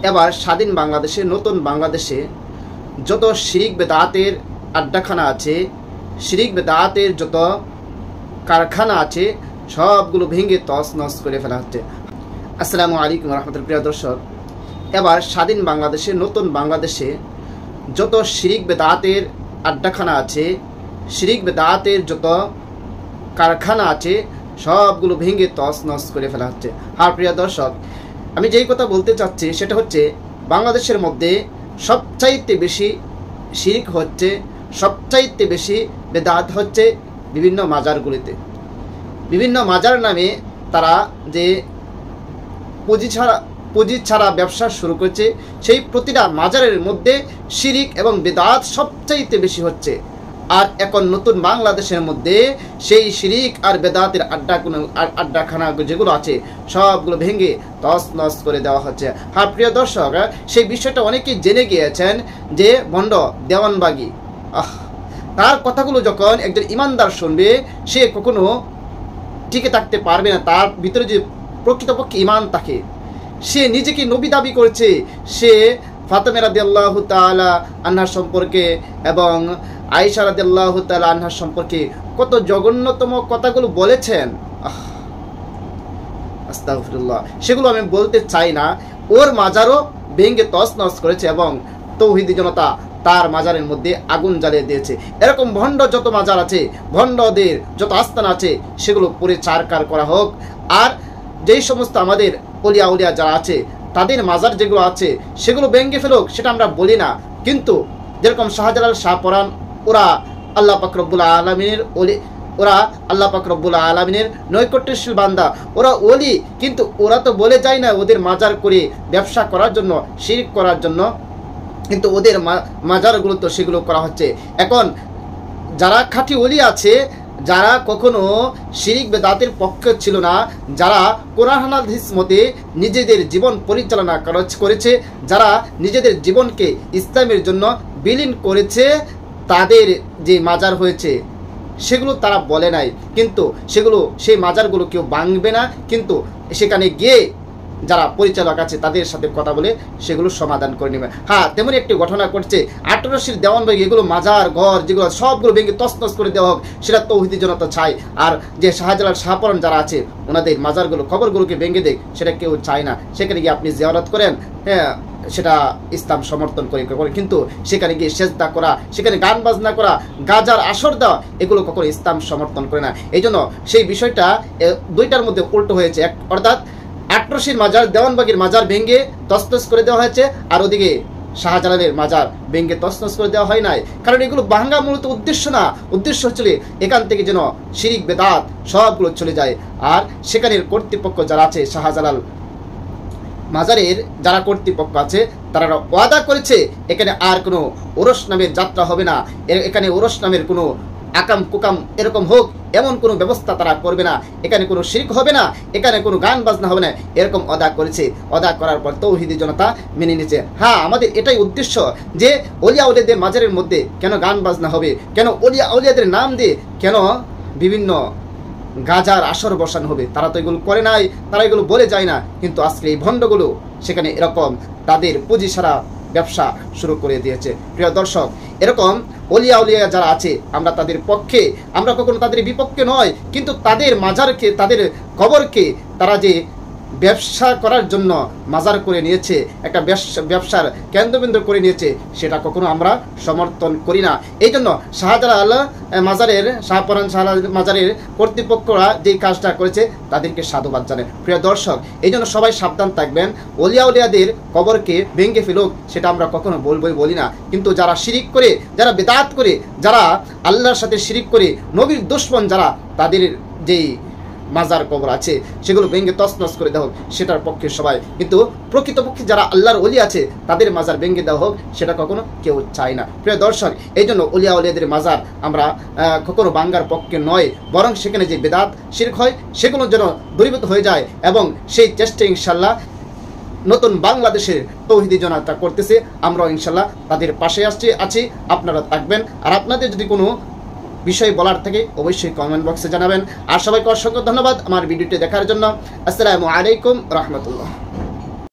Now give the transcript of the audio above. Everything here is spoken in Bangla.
এবার স্বাধীন বাংলাদেশে, নতুন বাংলাদেশে যত শিরিক বেদাতের আড্ডাখানা আছে, শিরিক বেদাতের যত কারখানা আছে, সবগুলো ভেঙে তছনছ করে ফেলা হচ্ছে। আসসালামু আলাইকুম রহমতুল্লাহ। প্রিয় দর্শক, এবার স্বাধীন বাংলাদেশে, নতুন বাংলাদেশে যত শিরিক বেদাতের আড্ডাখানা আছে, শিরিক বেদাতের যত কারখানা আছে, সবগুলো ভেঙে তছনছ করে ফেলা হচ্ছে। আর প্রিয় দর্শক, আমি যেই কথা বলতে চাচ্ছি সেটা হচ্ছে, বাংলাদেশের মধ্যে সবচাইতে বেশি শিরিক হচ্ছে, সবচাইতে বেশি বেদাত হচ্ছে বিভিন্ন মাজারগুলিতে। বিভিন্ন মাজার নামে তারা যে পুঁজি ছাড়া ব্যবসা শুরু করেছে, সেই প্রতিটা মাজারের মধ্যে শিরিক এবং বেদাত সবচাইতে বেশি হচ্ছে। আর এখন নতুন বাংলাদেশের মধ্যে সেই শিরিক আর বেদাতের আড্ডাখানা যেগুলো আছে, সবগুলো ভেঙে তছনছ করে দেওয়া হচ্ছে। হ্যাঁ প্রিয় দর্শক, সেই বিষয়টা অনেকেই জেনে গিয়েছেন যে ভণ্ড দেওয়ানবাগী, তার কথাগুলো যখন একজন ইমানদার শুনবে, সে কখনো টিকে থাকতে পারবে না। তার ভিতরে যে প্রকৃতপক্ষে ইমান থাকে, সে নিজেকে নবী দাবি করছে, সে ফাতেমা রাদিয়াল্লাহু তাআলা আনহা সম্পর্কে এবং আয়েশা রাদিয়াল্লাহু তাআলা আনহা সম্পর্কে কত জঘন্যতম কথাগুলো বলেছেন। আস্তাগফিরুল্লাহ, সেগুলো আমি বলতে চাই না। ওর মাজারও ভেঙে তছনছ করেছে এবং তৌহিদি জনতা তার মাজারের মধ্যে আগুন জ্বালিয়ে দিয়েছে। এরকম ভণ্ড যত মাজার আছে, ভণ্ডদের যত আস্থান আছে, সেগুলো পুরে চারকার করা হোক। আর যেই সমস্ত আমাদের অলিয়া উলিয়া যারা আছে, তাদের মাজার যেগুলো আছে, সেগুলো ভেঙে ফেলুক, সেটা আমরা বলি না। কিন্তু যেরকম শাহজালাল, শাহপরান, ওরা আল্লাহ পাক রব্বুল আলামিনের ওলি, ওরা আল্লাহ পাক রব্বুল আলামিনের নৈকট্যশীল বান্দা, ওরা ওলি, কিন্তু ওরা তো বলে যায় না ওদের মাজার করে ব্যবসা করার জন্য, শিরক করার জন্য, কিন্তু ওদের মাজারগুলো তো সেগুলো করা হচ্ছে। এখন যারা খাঁটি ওলি আছে, যারা কখনো শিরিক বেদাতের পক্ষে ছিল না, যারা কোরআন হাদিস মতে নিজেদের জীবন পরিচালনা করেছে, যারা নিজেদের জীবনকে ইসলামের জন্য বিলীন করেছে, তাদের যে মাজার হয়েছে সেগুলো তারা বলে নাই, কিন্তু সেগুলো, সেই মাজারগুলো কেউ ভাঙবে না। কিন্তু সেখানে গিয়ে যারা পরিচালক আছে তাদের সাথে কথা বলে সেগুলো সমাধান করে নেবে। হ্যাঁ, তেমনি একটি ঘটনা করছে 1800 দেওয়ানবাগি, এগুলো মাজার ঘর যেগুলো সবগুলো ভেঙে তছনছ করে দেওয়া হোক, সেটা তৌহিদি জনতা চায়। আর যে শাহজালাল, শাহপরান যারা আছে, ওনাদের মাজারগুলো, কবরগুলোকে ভেঙে দেয়, সেটা কেউ চায় না। সেখানে গিয়ে আপনি জিয়ারত করেন, হ্যাঁ, সেটা ইসলাম সমর্থন করে, কিন্তু সেখানে গিয়ে সেজদা করা, সেখানে গান বাজনা করা, গাজার আসর দেওয়া, এগুলো কখনো ইসলাম সমর্থন করে না। এই জন্য সেই বিষয়টা দুইটার মধ্যে উল্টো হয়েছে। অর্থাৎ 1800 মাজার, দেওয়ানবাগির মাজার ভেঙে তছনছ করে দেওয়া হয়েছে, আর ওদিকে শাহজালালের মাজার ভেঙে তছনছ করে দেওয়া হয় নাই। কারণ এগুলো ভাঙা মূলত উদ্দেশ্য না, উদ্দেশ্য হচ্ছিল এখান থেকে যেন শিরিক বেদাত সবগুলো চলে যায়। আর সেখানের কর্তৃপক্ষ যারা আছে, শাহজালাল মাজারের যারা কর্তৃপক্ষ আছে, তারা ওয়াদা করেছে এখানে আর কোনো ওরস নামের যাত্রা হবে না, এখানে ওরস নামের কোনো আকাম কুকাম এরকম হোক এমন কোনো ব্যবস্থা তারা করবে না, এখানে কোনো শিরক হবে না, এখানে কোনো গান বাজনা হবে না, এরকম ওয়াদা করেছে। ওয়াদা করার পর তৌহিদি জনতা মেনে নিয়েছে। হ্যাঁ, আমাদের এটাই উদ্দেশ্য যে অলিয়া উলিয়াদের মাজারের মধ্যে কেন গান বাজনা হবে, কেন অলিয়া উলিয়াদের নাম দিয়ে কেন বিভিন্ন গাজার আসর বসানো হবে। তারা তো এগুলো করে নাই, তারা এগুলো বলে যায় না, কিন্তু আজকে এই ভণ্ডগুলো সেখানে এরকম তাদের পুঁজি ছাড়া ব্যবসা শুরু করে দিয়েছে। প্রিয় দর্শক, এরকম অলিয়া উলিয়া যারা আছে, আমরা তাদের পক্ষে, আমরা কখনো তাদের বিপক্ষে নয়, কিন্তু তাদের মাজারকে, তাদের কবরকে তারা যে ব্যবসা করার জন্য মাজার করে নিয়েছে, একটা ব্যবসার কেন্দ্রবিন্দু করে নিয়েছে, সেটা কখনো আমরা সমর্থন করি না। এই জন্য শাহজালাল মাজারের, শাহপরান শাহজালাল মাজারের কর্তৃপক্ষরা যেই কাজটা করেছে, তাদেরকে সাধুবাদ জানায়। প্রিয় দর্শক, এই জন্য সবাই সাবধান থাকবেন। অলিয়া উলিয়াদের কবরকে ভেঙে ফেলুক, সেটা আমরা কখনো বলি না। কিন্তু যারা শিরিক করে, যারা বেদাত করে, যারা আল্লাহর সাথে শিরিক করে, নবীর দুশমন যারা, তাদের যেই মাজার কবর আছে সেগুলো ভেঙে তছনছ করে দেওয়া হোক, সেটার পক্ষে সবাই। কিন্তু প্রকৃতপক্ষে যারা আল্লাহর ওলি আছে, তাদের মাজার ভেঙে দেওয়া হোক, সেটা কখনো কেউ চায় না। প্রিয় দর্শক, এই জন্য অলিয়া উলিয়াদের মাজার আমরা কখনো ভাঙার পক্ষে নয়, বরং সেখানে যে বেদাত শিরক হয়, সেগুলো যেন দূরীভূত হয়ে যায়, এবং সেই চেষ্টা ইনশাল্লাহ নতুন বাংলাদেশের তৌহিদি জনতা করতেছে। আমরাও ইনশাল্লাহ তাদের পাশে আছি, আপনারা থাকবেন। আর আপনাদের যদি কোনো বিষয় বলার থাকে অবশ্যই কমেন্ট বক্সে জানাবেন। আর সবাইকে অসংখ্য ধন্যবাদ আমার ভিডিওটি দেখার জন্য। আসসালামু আলাইকুম রহমতুল্লাহ।